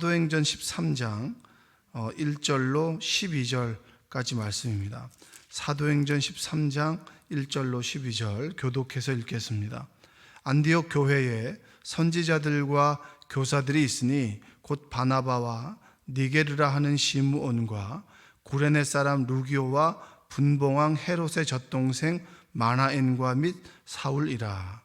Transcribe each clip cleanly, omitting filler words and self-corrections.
사도행전 13장 1절로 12절까지 말씀입니다. 사도행전 13장 1절로 12절 교독해서 읽겠습니다. 안디옥 교회에 선지자들과 교사들이 있으니 곧 바나바와 니게르라 하는 시므온과 구레네 사람 루기오와 분봉왕 헤롯의 젖동생 마나엔과 및 사울이라.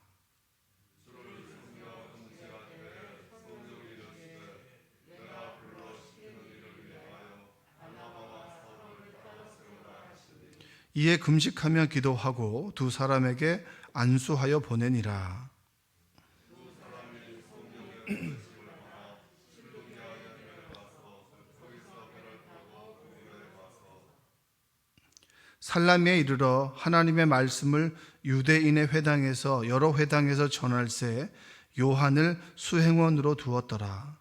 이에 금식하며 기도하고 두 사람에게 안수하여 보내니라. 살라미에 이르러 하나님의 말씀을 유대인의 회당에서 여러 회당에서 전할새 요한을 수행원으로 두었더라.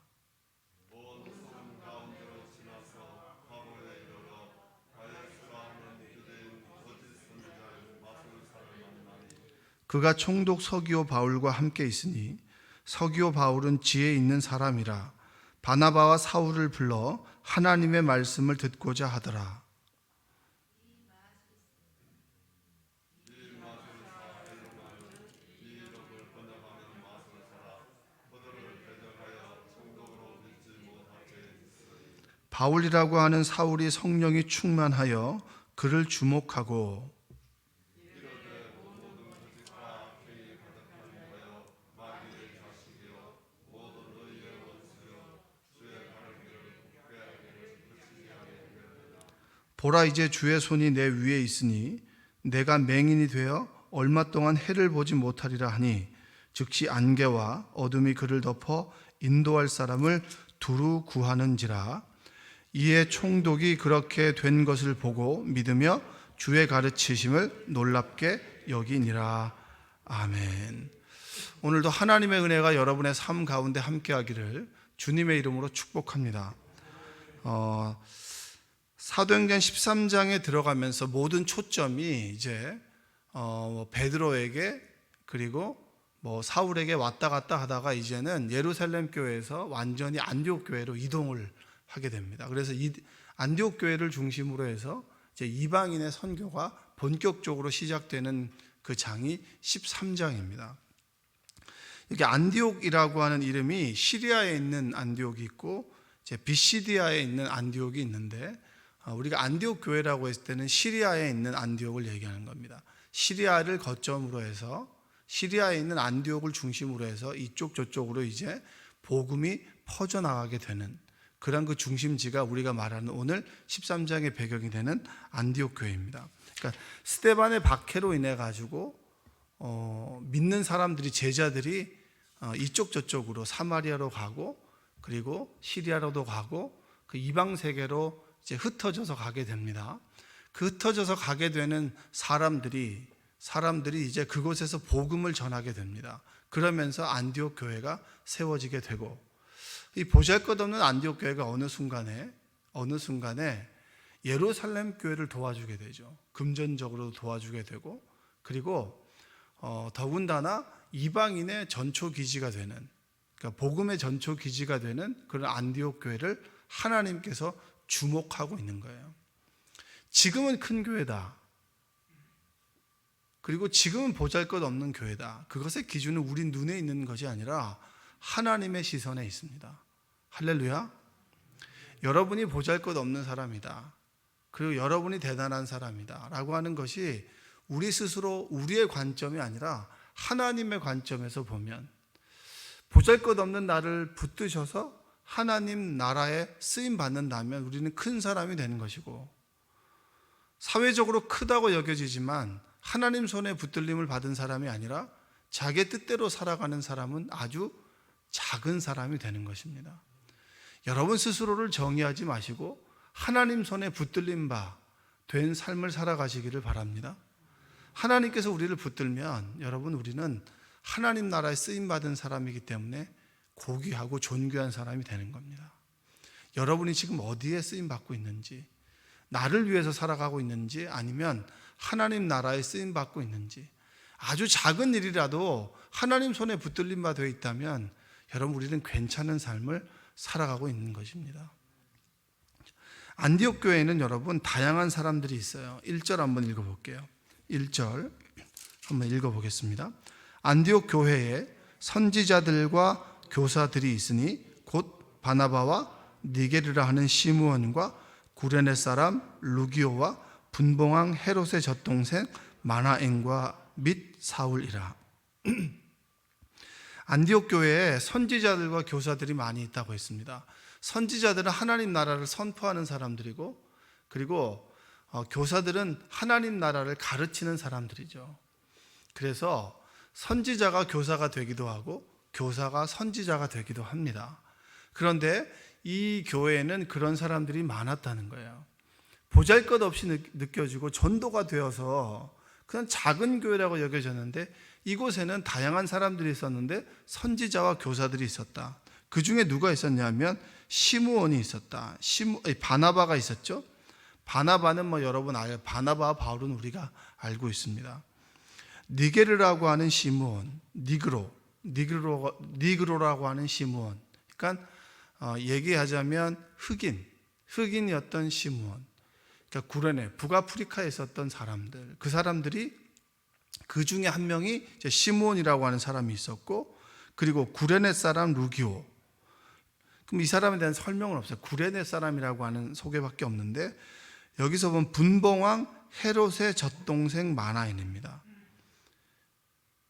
그가 총독 서기오 바울과 함께 있으니 서기오 바울은 지혜 있는 사람이라 바나바와 사울을 불러 하나님의 말씀을 듣고자 하더라. 바울이라고 하는 사울이 성령이 충만하여 그를 주목하고 보라, 이제 주의 손이 내 위에 있으니 내가 맹인이 되어 얼마 동안 해를 보지 못하리라 하니 즉시 안개와 어둠이 그를 덮어 인도할 사람을 두루 구하는지라. 이에 총독이 그렇게 된 것을 보고 믿으며 주의 가르치심을 놀랍게 여기니라. 아멘. 오늘도 하나님의 은혜가 여러분의 삶 가운데 함께하기를 주님의 이름으로 축복합니다. 사도행전 13장에 들어가면서 모든 초점이 이제 베드로에게 그리고 사울에게 왔다 갔다 하다가 이제는 예루살렘 교회에서 완전히 안디옥 교회로 이동을 하게 됩니다. 그래서 이 안디옥 교회를 중심으로 해서 이제 이방인의 선교가 본격적으로 시작되는 그 장이 13장입니다. 여기 안디옥이라고 하는 이름이 시리아에 있는 안디옥이 있고 이제 비시디아에 있는 안디옥이 있는데 우리가 안디옥 교회라고 했을 때는 시리아에 있는 안디옥을 얘기하는 겁니다. 시리아를 거점으로 해서 시리아에 있는 안디옥을 중심으로 해서 이쪽 저쪽으로 이제 복음이 퍼져나가게 되는 그런 그 중심지가 우리가 말하는 오늘 13장의 배경이 되는 안디옥 교회입니다. 그러니까 스데반의 박해로 인해 가지고 믿는 사람들이 제자들이 이쪽 저쪽으로 사마리아로 가고 그리고 시리아로도 가고 그 이방 세계로 이제 흩어져서 가게 됩니다. 그 흩어져서 가게 되는 사람들이 이제 그곳에서 복음을 전하게 됩니다. 그러면서 안디옥 교회가 세워지게 되고 이 보잘것없는 안디옥 교회가 어느 순간에 예루살렘 교회를 도와주게 되죠. 금전적으로 도와주게 되고 그리고 더군다나 이방인의 전초 기지가 되는 그러니까 복음의 전초 기지가 되는 그런 안디옥 교회를 하나님께서 주목하고 있는 거예요. 지금은 큰 교회다. 그리고 지금은 보잘것없는 교회다. 그것의 기준은 우리 눈에 있는 것이 아니라 하나님의 시선에 있습니다. 할렐루야. 여러분이 보잘것없는 사람이다. 그리고 여러분이 대단한 사람이다 라고 하는 것이 우리 스스로 우리의 관점이 아니라 하나님의 관점에서 보면 보잘것없는 나를 붙드셔서 하나님 나라에 쓰임받는다면 우리는 큰 사람이 되는 것이고 사회적으로 크다고 여겨지지만 하나님 손에 붙들림을 받은 사람이 아니라 자기 뜻대로 살아가는 사람은 아주 작은 사람이 되는 것입니다. 여러분 스스로를 정의하지 마시고 하나님 손에 붙들림 바 된 삶을 살아가시기를 바랍니다. 하나님께서 우리를 붙들면 여러분 우리는 하나님 나라에 쓰임받은 사람이기 때문에 고귀하고 존귀한 사람이 되는 겁니다. 여러분이 지금 어디에 쓰임받고 있는지 나를 위해서 살아가고 있는지 아니면 하나님 나라에 쓰임받고 있는지 아주 작은 일이라도 하나님 손에 붙들림 바 되어 있다면 여러분 우리는 괜찮은 삶을 살아가고 있는 것입니다. 안디옥 교회에는 여러분 다양한 사람들이 있어요. 1절 한번 읽어볼게요. 1절 한번 읽어보겠습니다. 안디옥 교회에 선지자들과 교사들이 있으니 곧 바나바와 니게르라 하는 시므온과 구레네 사람 루기오와 분봉왕 헤롯의 젖동생 마나엔과 및 사울이라. 안디옥 교회에 선지자들과 교사들이 많이 있다고 했습니다. 선지자들은 하나님 나라를 선포하는 사람들이고, 그리고 교사들은 하나님 나라를 가르치는 사람들이죠. 그래서 선지자가 교사가 되기도 하고 교사가 선지자가 되기도 합니다. 그런데 이 교회에는 그런 사람들이 많았다는 거예요. 보잘것없이 느껴지고 전도가 되어서 그냥 작은 교회라고 여겨졌는데, 이곳에는 다양한 사람들이 있었는데 선지자와 교사들이 있었다. 그 중에 누가 있었냐면 시므온이 있었다. 바나바가 있었죠. 바나바는 여러분 알아요. 바나바와 바울은 우리가 알고 있습니다. 니게르라고 하는 시므온, 니그로라고 하는 시므온. 그러니까 얘기하자면 흑인이었던 시므온. 그러니까 구레네, 북아프리카에 있었던 사람들, 그 사람들이 그 중에 한 명이 시므온이라고 하는 사람이 있었고, 그리고 구레네 사람 루기오. 그럼 이 사람에 대한 설명은 없어요. 구레네 사람이라고 하는 소개밖에 없는데, 여기서 보면 분봉왕 헤롯의 젖동생 마나엔입니다.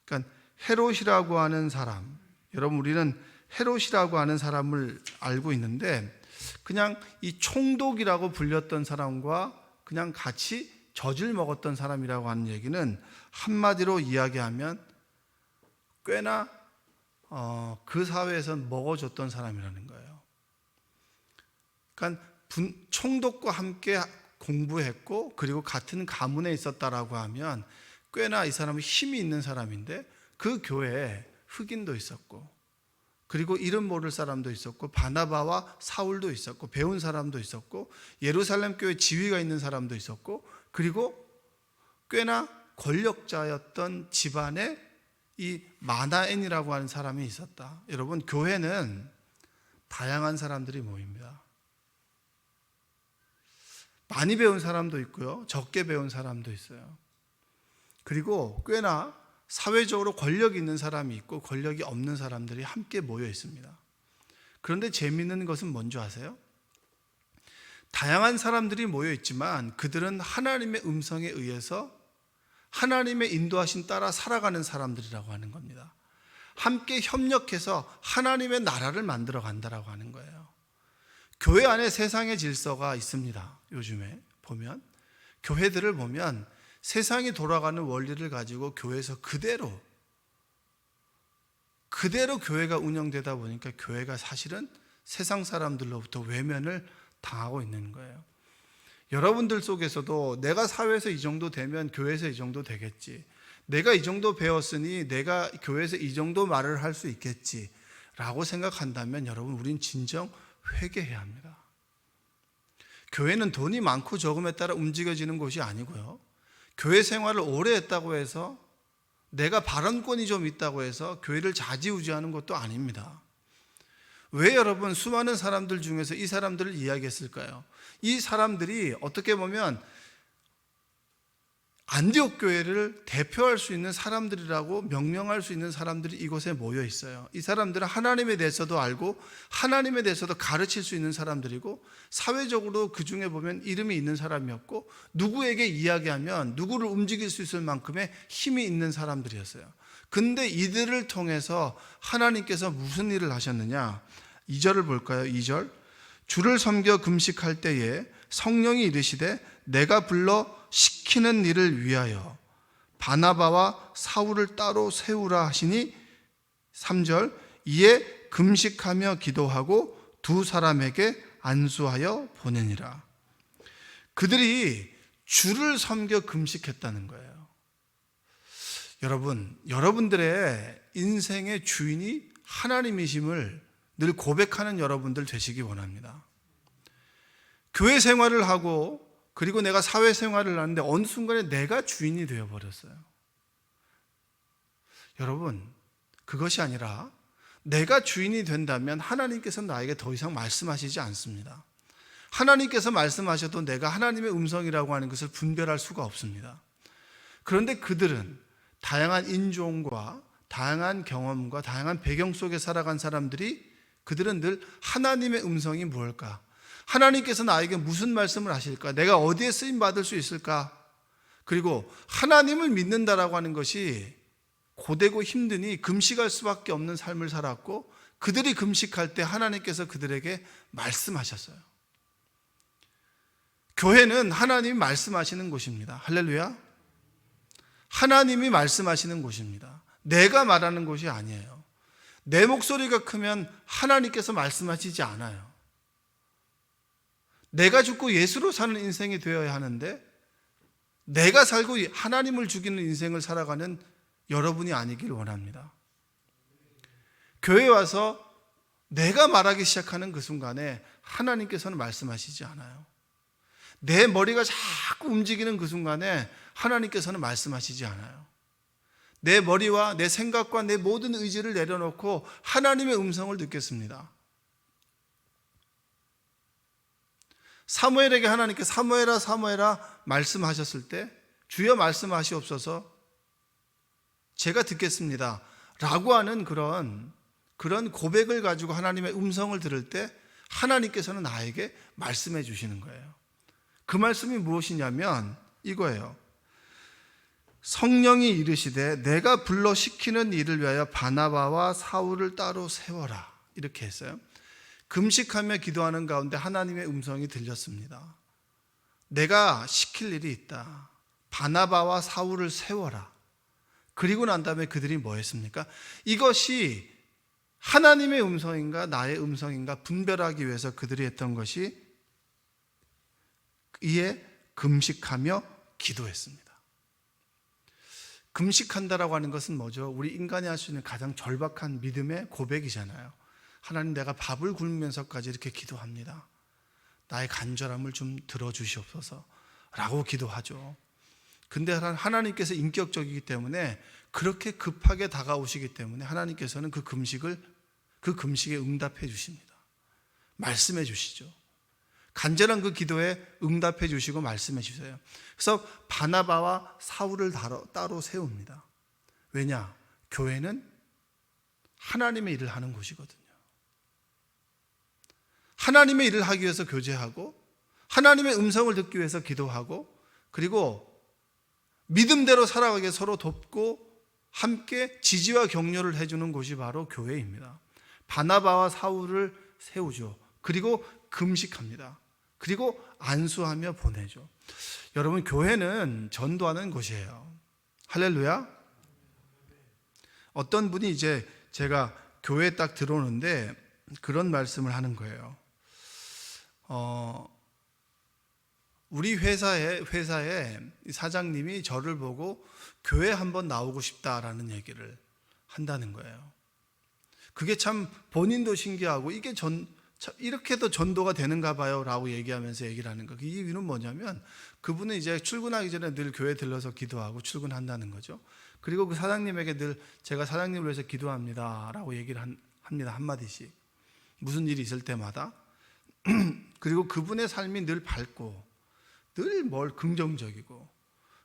그러니까 헤롯이라고 하는 사람, 여러분 우리는 헤롯이라고 하는 사람을 알고 있는데, 그냥 이 총독이라고 불렸던 사람과 그냥 같이 젖을 먹었던 사람이라고 하는 얘기는 한마디로 이야기하면 꽤나 그 사회에서 먹어줬던 사람이라는 거예요. 그러니까 총독과 함께 공부했고, 그리고 같은 가문에 있었다라고 하면 꽤나 이 사람은 힘이 있는 사람인데, 그 교회에 흑인도 있었고, 그리고 이름 모를 사람도 있었고, 바나바와 사울도 있었고, 배운 사람도 있었고, 예루살렘 교회 지위가 있는 사람도 있었고, 그리고 꽤나 권력자였던 집안에 이 마나엔이라고 하는 사람이 있었다. 여러분, 교회는 다양한 사람들이 모입니다. 많이 배운 사람도 있고요, 적게 배운 사람도 있어요. 그리고 꽤나 사회적으로 권력이 있는 사람이 있고 권력이 없는 사람들이 함께 모여 있습니다. 그런데 재미있는 것은 뭔지 아세요? 다양한 사람들이 모여 있지만 그들은 하나님의 음성에 의해서 하나님의 인도하심 따라 살아가는 사람들이라고 하는 겁니다. 함께 협력해서 하나님의 나라를 만들어 간다라고 하는 거예요. 교회 안에 세상의 질서가 있습니다. 요즘에 보면 교회들을 보면 세상이 돌아가는 원리를 가지고 교회에서 그대로 교회가 운영되다 보니까 교회가 사실은 세상 사람들로부터 외면을 당하고 있는 거예요. 여러분들 속에서도 내가 사회에서 이 정도 되면 교회에서 이 정도 되겠지, 내가 이 정도 배웠으니 내가 교회에서 이 정도 말을 할 수 있겠지 라고 생각한다면 여러분, 우린 진정 회개해야 합니다. 교회는 돈이 많고 적음에 따라 움직여지는 곳이 아니고요, 교회 생활을 오래 했다고 해서 내가 발언권이 좀 있다고 해서 교회를 좌지우지하는 것도 아닙니다. 왜 여러분 수많은 사람들 중에서 이 사람들을 이야기했을까요? 이 사람들이 어떻게 보면 안디옥 교회를 대표할 수 있는 사람들이라고 명명할 수 있는 사람들이 이곳에 모여 있어요. 이 사람들은 하나님에 대해서도 알고 하나님에 대해서도 가르칠 수 있는 사람들이고, 사회적으로 그 중에 보면 이름이 있는 사람이었고, 누구에게 이야기하면 누구를 움직일 수 있을 만큼의 힘이 있는 사람들이었어요. 근데 이들을 통해서 하나님께서 무슨 일을 하셨느냐? 2절을 볼까요? 2절. 주를 섬겨 금식할 때에 성령이 이르시되 내가 불러 시키는 일을 위하여 바나바와 사울을 따로 세우라 하시니, 3절. 이에 금식하며 기도하고 두 사람에게 안수하여 보내니라. 그들이 주를 섬겨 금식했다는 거예요. 여러분들의 인생의 주인이 하나님이심을 늘 고백하는 여러분들 되시기 원합니다. 교회 생활을 하고 그리고 내가 사회생활을 하는데 어느 순간에 내가 주인이 되어버렸어요. 여러분, 그것이 아니라 내가 주인이 된다면 하나님께서 나에게 더 이상 말씀하시지 않습니다. 하나님께서 말씀하셔도 내가 하나님의 음성이라고 하는 것을 분별할 수가 없습니다. 그런데 그들은 다양한 인종과 다양한 경험과 다양한 배경 속에 살아간 사람들이 그들은 늘 하나님의 음성이 무엇일까? 하나님께서 나에게 무슨 말씀을 하실까? 내가 어디에 쓰임 받을 수 있을까? 그리고 하나님을 믿는다라고 하는 것이 고되고 힘드니 금식할 수밖에 없는 삶을 살았고 그들이 금식할 때 하나님께서 그들에게 말씀하셨어요. 교회는 하나님이 말씀하시는 곳입니다. 할렐루야. 하나님이 말씀하시는 곳입니다. 내가 말하는 곳이 아니에요. 내 목소리가 크면 하나님께서 말씀하시지 않아요. 내가 죽고 예수로 사는 인생이 되어야 하는데 내가 살고 하나님을 죽이는 인생을 살아가는 여러분이 아니길 원합니다. 교회에 와서 내가 말하기 시작하는 그 순간에 하나님께서는 말씀하시지 않아요. 내 머리가 자꾸 움직이는 그 순간에 하나님께서는 말씀하시지 않아요. 내 머리와 내 생각과 내 모든 의지를 내려놓고 하나님의 음성을 듣겠습니다. 사무엘에게 하나님께 사무엘아 사무엘아 말씀하셨을 때 주여 말씀하시옵소서 제가 듣겠습니다 라고 하는 그런 고백을 가지고 하나님의 음성을 들을 때 하나님께서는 나에게 말씀해 주시는 거예요. 그 말씀이 무엇이냐면 이거예요. 성령이 이르시되 내가 불러 시키는 일을 위하여 바나바와 사울을 따로 세워라 이렇게 했어요. 금식하며 기도하는 가운데 하나님의 음성이 들렸습니다. 내가 시킬 일이 있다. 바나바와 사울을 세워라. 그리고 난 다음에 그들이 뭐 했습니까? 이것이 하나님의 음성인가 나의 음성인가 분별하기 위해서 그들이 했던 것이 이에 금식하며 기도했습니다. 금식한다라고 하는 것은 뭐죠? 우리 인간이 할 수 있는 가장 절박한 믿음의 고백이잖아요. 하나님 내가 밥을 굶으면서까지 이렇게 기도합니다. 나의 간절함을 좀 들어주시옵소서 라고 기도하죠. 근데 하나님께서 인격적이기 때문에 그렇게 급하게 다가오시기 때문에 하나님께서는 그 금식에 응답해 주십니다. 말씀해 주시죠. 간절한 그 기도에 응답해 주시고 말씀해 주세요. 그래서 바나바와 사울을 따로 세웁니다. 왜냐? 교회는 하나님의 일을 하는 곳이거든요. 하나님의 일을 하기 위해서 교제하고 하나님의 음성을 듣기 위해서 기도하고 그리고 믿음대로 살아가게 서로 돕고 함께 지지와 격려를 해주는 곳이 바로 교회입니다. 바나바와 사울을 세우죠. 그리고 금식합니다. 그리고 안수하며 보내죠. 여러분 교회는 전도하는 곳이에요. 할렐루야. 어떤 분이 이제 제가 교회에 딱 들어오는데 그런 말씀을 하는 거예요. 우리 회사에 사장님이 저를 보고 교회 한번 나오고 싶다라는 얘기를 한다는 거예요. 그게 참 본인도 신기하고 이게 이렇게도 전도가 되는가 봐요 라고 얘기하면서 얘기를 하는 거예요. 그 이유는 뭐냐면 그분은 이제 출근하기 전에 늘 교회 들러서 기도하고 출근한다는 거죠. 그리고 그 사장님에게 늘 제가 사장님을 위해서 기도합니다 라고 얘기를 합니다. 한마디씩 무슨 일이 있을 때마다. 그리고 그분의 삶이 늘 밝고 늘 긍정적이고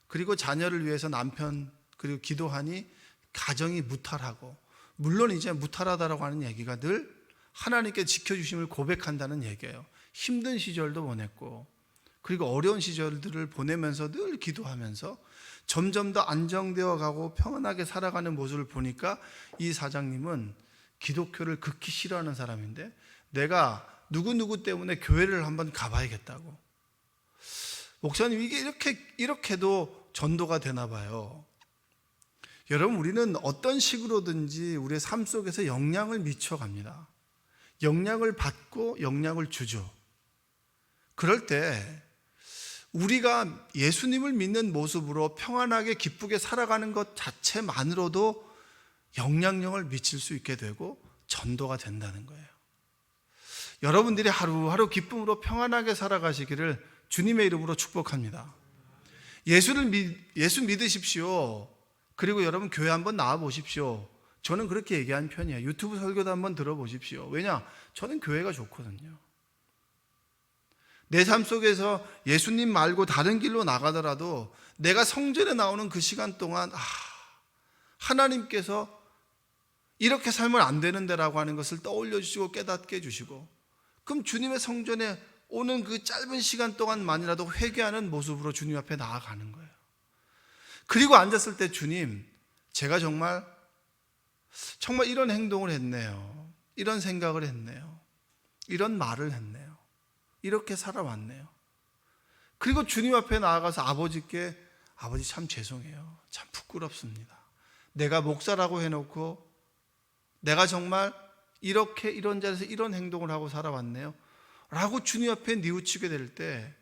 그리고 자녀를 위해서 남편 그리고 기도하니 가정이 무탈하고 물론 이제 무탈하다라고 하는 얘기가 늘 하나님께 지켜주심을 고백한다는 얘기예요. 힘든 시절도 보냈고 그리고 어려운 시절들을 보내면서 늘 기도하면서 점점 더 안정되어 가고 평안하게 살아가는 모습을 보니까 이 사장님은 기독교를 극히 싫어하는 사람인데 내가 누구누구 때문에 교회를 한번 가봐야겠다고. 목사님 이게 이렇게도 전도가 되나 봐요. 여러분 우리는 어떤 식으로든지 우리의 삶 속에서 영향을 미쳐갑니다. 영향을 받고 영향을 주죠. 그럴 때 우리가 예수님을 믿는 모습으로 평안하게 기쁘게 살아가는 것 자체만으로도 영향력을 미칠 수 있게 되고 전도가 된다는 거예요. 여러분들이 하루하루 기쁨으로 평안하게 살아가시기를 주님의 이름으로 축복합니다. 예수 믿으십시오. 그리고 여러분 교회 한번 나와 보십시오. 저는 그렇게 얘기한 편이에요. 유튜브 설교도 한번 들어보십시오. 왜냐? 저는 교회가 좋거든요. 내 삶 속에서 예수님 말고 다른 길로 나가더라도 내가 성전에 나오는 그 시간 동안 하나님께서 이렇게 살면 안 되는데라고 하는 것을 떠올려 주시고 깨닫게 해주시고, 그럼 주님의 성전에 오는 그 짧은 시간 동안만이라도 회개하는 모습으로 주님 앞에 나아가는 거예요. 그리고 앉았을 때 주님, 제가 정말 이런 행동을 했네요. 이런 생각을 했네요. 이런 말을 했네요. 이렇게 살아왔네요. 그리고 주님 앞에 나아가서 아버지께, 아버지 참 죄송해요. 참 부끄럽습니다. 내가 목사라고 해놓고 내가 정말 이렇게 이런 자리에서 이런 행동을 하고 살아왔네요 라고 주님 앞에 뉘우치게 될 때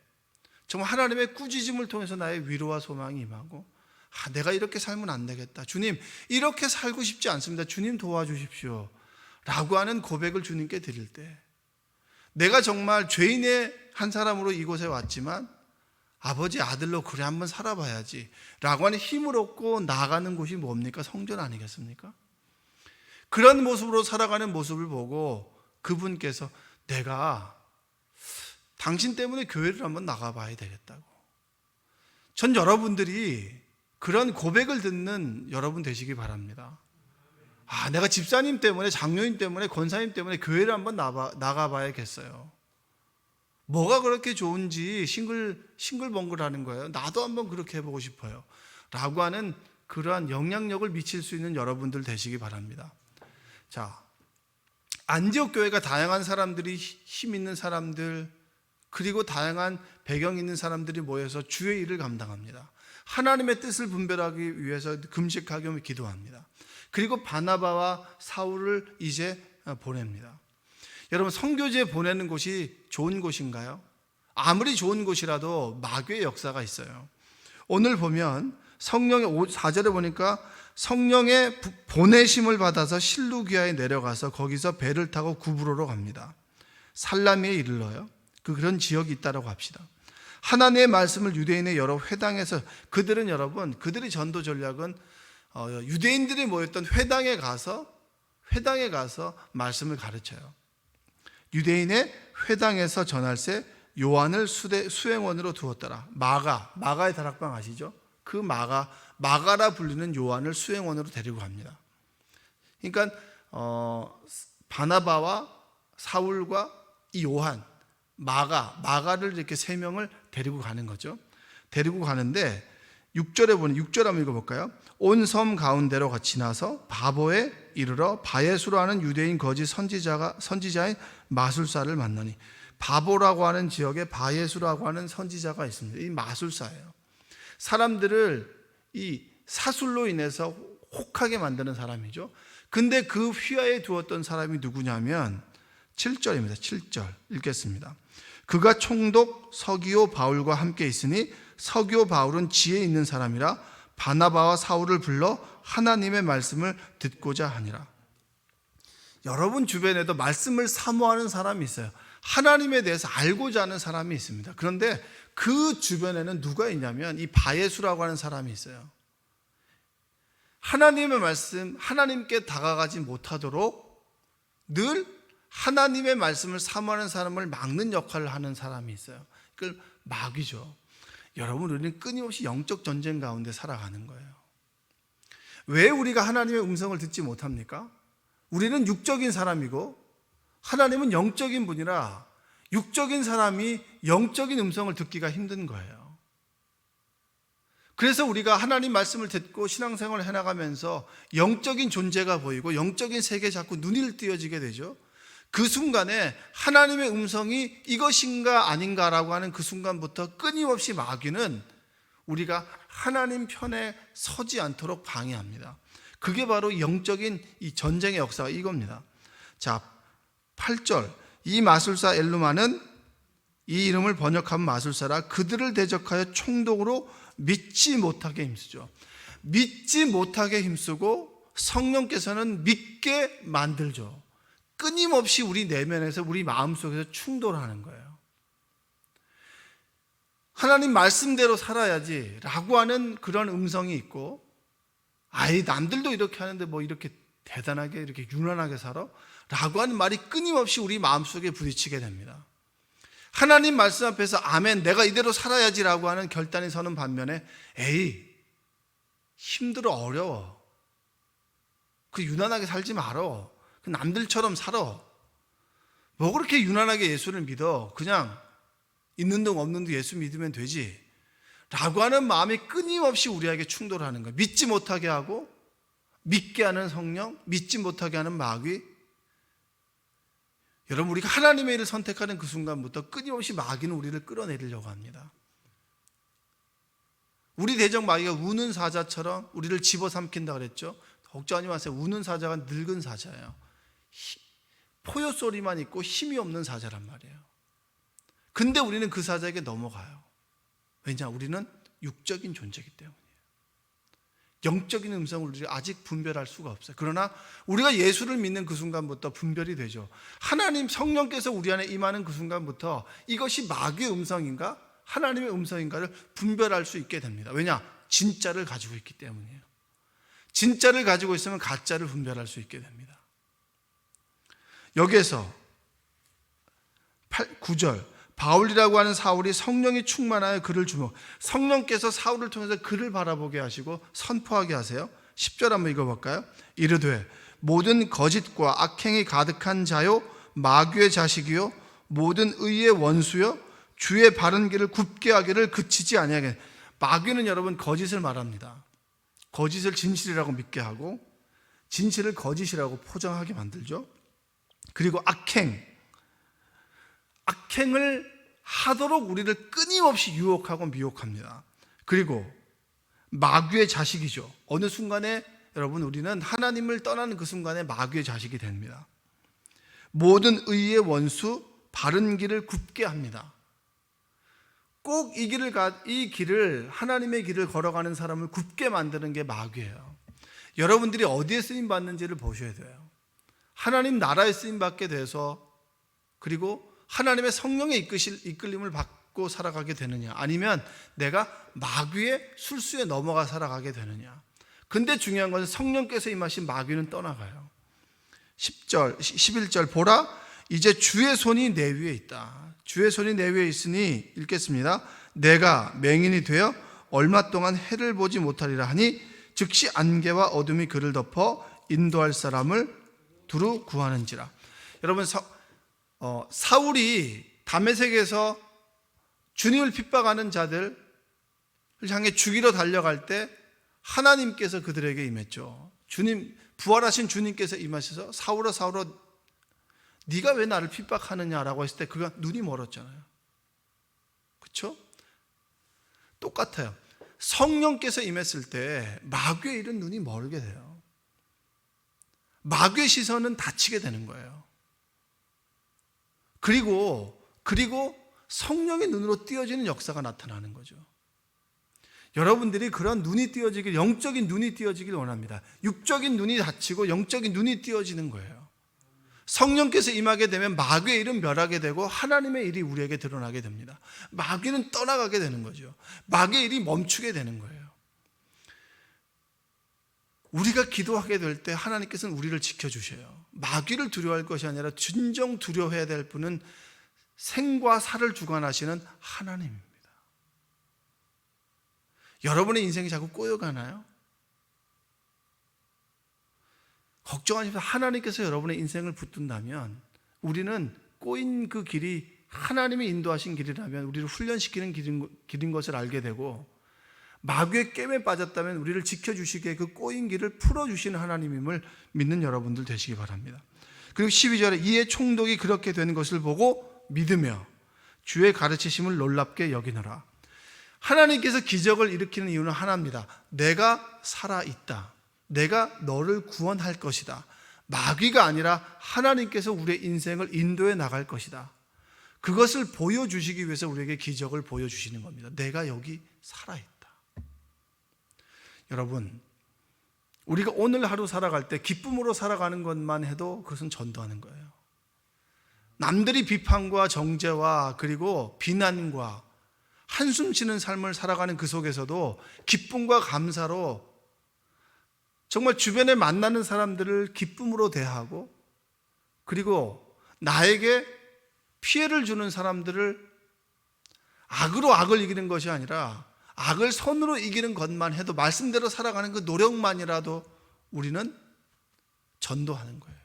정말 하나님의 꾸짖음을 통해서 나의 위로와 소망이 임하고, 내가 이렇게 살면 안 되겠다. 주님, 이렇게 살고 싶지 않습니다. 주님 도와주십시오 라고 하는 고백을 주님께 드릴 때, 내가 정말 죄인의 한 사람으로 이곳에 왔지만 아버지 아들로 그래 한번 살아봐야지 라고 하는 힘을 얻고 나아가는 곳이 뭡니까? 성전 아니겠습니까? 그런 모습으로 살아가는 모습을 보고 그분께서 내가 당신 때문에 교회를 한번 나가봐야 되겠다고. 전 여러분들이 그런 고백을 듣는 여러분 되시기 바랍니다. 내가 집사님 때문에, 장로님 때문에, 권사님 때문에 교회를 한번 나가봐야겠어요. 뭐가 그렇게 좋은지 싱글벙글하는 거예요. 나도 한번 그렇게 해보고 싶어요 라고 하는 그러한 영향력을 미칠 수 있는 여러분들 되시기 바랍니다. 자, 안디옥 교회가 다양한 사람들이, 힘 있는 사람들, 그리고 다양한 배경 있는 사람들이 모여서 주의 일을 감당합니다. 하나님의 뜻을 분별하기 위해서 금식하며 기도합니다. 그리고 바나바와 사울을 이제 보냅니다. 여러분, 선교지에 보내는 곳이 좋은 곳인가요? 아무리 좋은 곳이라도 마귀의 역사가 있어요. 오늘 보면 성령의 4절에 보니까 성령의 보내심을 받아서 실루기아에 내려가서 거기서 배를 타고 구브로로 갑니다. 살라미에 이르러요. 그런 지역이 있다라고 합시다. 하나님의 말씀을 유대인의 여러 회당에서, 그들의 전도 전략은 유대인들이 모였던 회당에 가서 말씀을 가르쳐요. 유대인의 회당에서 전할세 요한을 수행원으로 두었더라. 마가의 다락방 아시죠? 그 마가라 불리는 요한을 수행원으로 데리고 갑니다. 그러니까 바나바와 사울과 이 요한, 마가를 이렇게 세 명을 데리고 가는 거죠. 데리고 가는데 6절 한번 읽어볼까요? 온 섬 가운데로 지나서 바보에 이르러 바예수로 하는 유대인 거짓 선지자인 마술사를 만나니, 바보라고 하는 지역에 바예수라고 하는 선지자가 있습니다. 이 마술사예요. 사람들을 이 사술로 인해서 혹하게 만드는 사람이죠. 근데 그 휘하에 두었던 사람이 누구냐면 7절입니다. 7절 읽겠습니다. 그가 총독 서기오 바울과 함께 있으니 서기오 바울은 지혜 있는 사람이라 바나바와 사울을 불러 하나님의 말씀을 듣고자 하니라. 여러분 주변에도 말씀을 사모하는 사람이 있어요. 하나님에 대해서 알고자 하는 사람이 있습니다. 그런데 그 주변에는 누가 있냐면 이 바예수라고 하는 사람이 있어요. 하나님의 말씀, 하나님께 다가가지 못하도록 늘 하나님의 말씀을 사모하는 사람을 막는 역할을 하는 사람이 있어요. 그걸 마귀죠. 여러분, 우리는 끊임없이 영적 전쟁 가운데 살아가는 거예요. 왜 우리가 하나님의 음성을 듣지 못합니까? 우리는 육적인 사람이고 하나님은 영적인 분이라 육적인 사람이 영적인 음성을 듣기가 힘든 거예요. 그래서 우리가 하나님 말씀을 듣고 신앙생활을 해나가면서 영적인 존재가 보이고 영적인 세계에 자꾸 눈이 띄어지게 되죠. 그 순간에 하나님의 음성이 이것인가 아닌가라고 하는 그 순간부터 끊임없이 마귀는 우리가 하나님 편에 서지 않도록 방해합니다. 그게 바로 영적인 이 전쟁의 역사가 이겁니다. 자, 8절. 이 마술사 엘루마는, 이 이름을 번역하면 마술사라, 그들을 대적하여 총독으로 믿지 못하게 힘쓰죠. 믿지 못하게 힘쓰고 성령께서는 믿게 만들죠. 끊임없이 우리 내면에서, 우리 마음속에서 충돌하는 거예요. 하나님 말씀대로 살아야지 라고 하는 그런 음성이 있고, 남들도 이렇게 하는데 뭐 이렇게 대단하게 이렇게 유난하게 살아? 라고 하는 말이 끊임없이 우리 마음속에 부딪히게 됩니다. 하나님 말씀 앞에서 아멘, 내가 이대로 살아야지 라고 하는 결단이 서는 반면에 에이, 힘들어, 어려워, 그 유난하게 살지 말어, 그 남들처럼 살아, 뭐 그렇게 유난하게 예수를 믿어, 그냥 있는 둥 없는 둥 예수 믿으면 되지 라고 하는 마음이 끊임없이 우리에게 충돌하는 거예요. 믿지 못하게 하고 믿게 하는 성령, 믿지 못하게 하는 마귀. 여러분, 우리가 하나님의 일을 선택하는 그 순간부터 끊임없이 마귀는 우리를 끌어내리려고 합니다. 우리 대적 마귀가 우는 사자처럼 우리를 집어삼킨다 그랬죠. 걱정하지 마세요. 우는 사자가 늙은 사자예요. 포효 소리만 있고 힘이 없는 사자란 말이에요. 근데 우리는 그 사자에게 넘어가요. 왜냐? 우리는 육적인 존재이기 때문이에요. 영적인 음성을 우리가 아직 분별할 수가 없어요. 그러나 우리가 예수를 믿는 그 순간부터 분별이 되죠. 하나님 성령께서 우리 안에 임하는 그 순간부터 이것이 마귀의 음성인가 하나님의 음성인가를 분별할 수 있게 됩니다. 왜냐? 진짜를 가지고 있기 때문이에요. 진짜를 가지고 있으면 가짜를 분별할 수 있게 됩니다. 여기에서 9절, 바울이라고 하는 사울이 성령이 충만하여 그를 주목. 성령께서 사울을 통해서 그를 바라보게 하시고 선포하게 하세요. 10절 한번 읽어볼까요? 이르되 모든 거짓과 악행이 가득한 자요 마귀의 자식이요 모든 의의 원수요 주의 바른 길을 굽게 하기를 그치지 아니하게. 마귀는 여러분 거짓을 말합니다. 거짓을 진실이라고 믿게 하고 진실을 거짓이라고 포장하게 만들죠. 그리고 악행을 하도록 우리를 끊임없이 유혹하고 미혹합니다. 그리고 마귀의 자식이죠. 어느 순간에 여러분 우리는 하나님을 떠나는 그 순간에 마귀의 자식이 됩니다. 모든 의의 원수 바른 길을 굽게 합니다. 꼭 이 길을 하나님의 길을 걸어가는 사람을 굽게 만드는 게 마귀예요. 여러분들이 어디에 쓰임 받는지를 보셔야 돼요. 하나님 나라에 쓰임 받게 돼서 그리고 하나님의 성령의 이끌림을 받고 살아가게 되느냐, 아니면 내가 마귀의 술수에 넘어가 살아가게 되느냐. 근데 중요한 것은 성령께서 임하신 마귀는 떠나가요. 10절, 11절 보라 이제 주의 손이 내 위에 있다. 주의 손이 내 위에 있으니 읽겠습니다. 내가 맹인이 되어 얼마 동안 해를 보지 못하리라 하니 즉시 안개와 어둠이 그를 덮어 인도할 사람을 두루 구하는지라. 여러분 사울이 다메섹에서 주님을 핍박하는 자들을 향해 죽이러 달려갈 때 하나님께서 그들에게 임했죠. 부활하신 주님께서 임하셔서 사울아 사울아 네가 왜 나를 핍박하느냐라고 했을 때 그가 눈이 멀었잖아요. 그렇죠? 똑같아요. 성령께서 임했을 때 마귀의 일은 눈이 멀게 돼요. 마귀의 시선은 닫히게 되는 거예요. 그리고 성령의 눈으로 띄어지는 역사가 나타나는 거죠. 여러분들이 그런 눈이 띄어지길, 영적인 눈이 띄어지길 원합니다. 육적인 눈이 닫히고 영적인 눈이 띄어지는 거예요. 성령께서 임하게 되면 마귀의 일은 멸하게 되고 하나님의 일이 우리에게 드러나게 됩니다. 마귀는 떠나가게 되는 거죠. 마귀의 일이 멈추게 되는 거예요. 우리가 기도하게 될 때 하나님께서는 우리를 지켜주셔요. 마귀를 두려워할 것이 아니라 진정 두려워해야 될 분은 생과 사를 주관하시는 하나님입니다. 여러분의 인생이 자꾸 꼬여가나요? 걱정하지 마세요. 하나님께서 여러분의 인생을 붙든다면 우리는 꼬인 그 길이 하나님이 인도하신 길이라면 우리를 훈련시키는 길인 것을 알게 되고, 마귀의 깸에 빠졌다면 우리를 지켜주시기에 그 꼬인 길을 풀어주시는 하나님임을 믿는 여러분들 되시기 바랍니다. 그리고 12절에 이에 총독이 그렇게 되는 것을 보고 믿으며 주의 가르치심을 놀랍게 여기노라. 하나님께서 기적을 일으키는 이유는 하나입니다. 내가 살아있다. 내가 너를 구원할 것이다. 마귀가 아니라 하나님께서 우리의 인생을 인도해 나갈 것이다. 그것을 보여주시기 위해서 우리에게 기적을 보여주시는 겁니다. 내가 여기 살아있다. 여러분, 우리가 오늘 하루 살아갈 때 기쁨으로 살아가는 것만 해도 그것은 전도하는 거예요. 남들이 비판과 정죄와 그리고 비난과 한숨 쉬는 삶을 살아가는 그 속에서도 기쁨과 감사로 정말 주변에 만나는 사람들을 기쁨으로 대하고, 그리고 나에게 피해를 주는 사람들을 악으로 악을 이기는 것이 아니라 악을 선으로 이기는 것만 해도, 말씀대로 살아가는 그 노력만이라도 우리는 전도하는 거예요.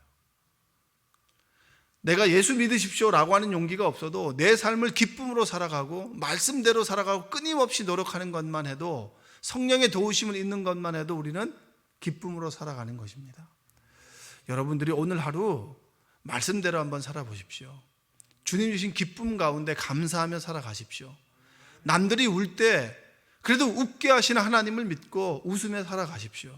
내가 예수 믿으십시오라고 하는 용기가 없어도 내 삶을 기쁨으로 살아가고 말씀대로 살아가고 끊임없이 노력하는 것만 해도, 성령의 도우심을 있는 것만 해도 우리는 기쁨으로 살아가는 것입니다. 여러분들이 오늘 하루 말씀대로 한번 살아보십시오. 주님 주신 기쁨 가운데 감사하며 살아가십시오. 남들이 울 때 그래도 웃게 하시는 하나님을 믿고 웃으며 살아가십시오.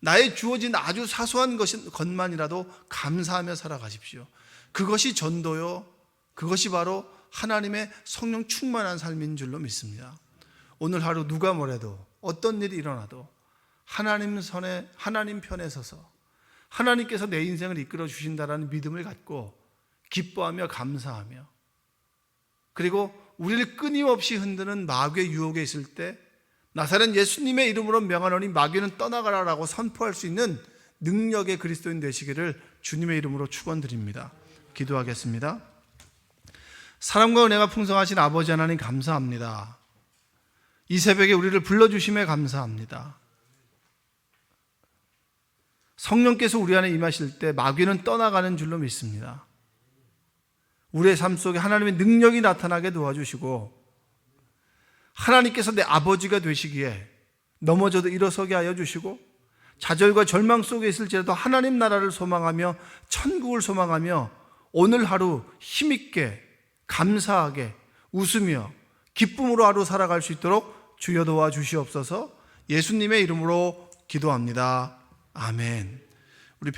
나의 주어진 아주 사소한 것만이라도 감사하며 살아가십시오. 그것이 전도요, 그것이 바로 하나님의 성령 충만한 삶인 줄로 믿습니다. 오늘 하루 누가 뭐래도, 어떤 일이 일어나도 하나님 편에 서서 하나님께서 내 인생을 이끌어 주신다라는 믿음을 갖고 기뻐하며 감사하며, 그리고 우리를 끊임없이 흔드는 마귀의 유혹에 있을 때 나사렛 예수님의 이름으로 명하노니 마귀는 떠나가라라고 선포할 수 있는 능력의 그리스도인 되시기를 주님의 이름으로 축원드립니다. 기도하겠습니다. 사랑과 은혜가 풍성하신 아버지 하나님, 감사합니다. 이 새벽에 우리를 불러주심에 감사합니다. 성령께서 우리 안에 임하실 때 마귀는 떠나가는 줄로 믿습니다. 우리의 삶 속에 하나님의 능력이 나타나게 도와주시고, 하나님께서 내 아버지가 되시기에 넘어져도 일어서게 하여 주시고, 좌절과 절망 속에 있을지라도 하나님 나라를 소망하며 천국을 소망하며 오늘 하루 힘있게 감사하게 웃으며 기쁨으로 하루 살아갈 수 있도록 주여 도와주시옵소서. 예수님의 이름으로 기도합니다. 아멘. 우리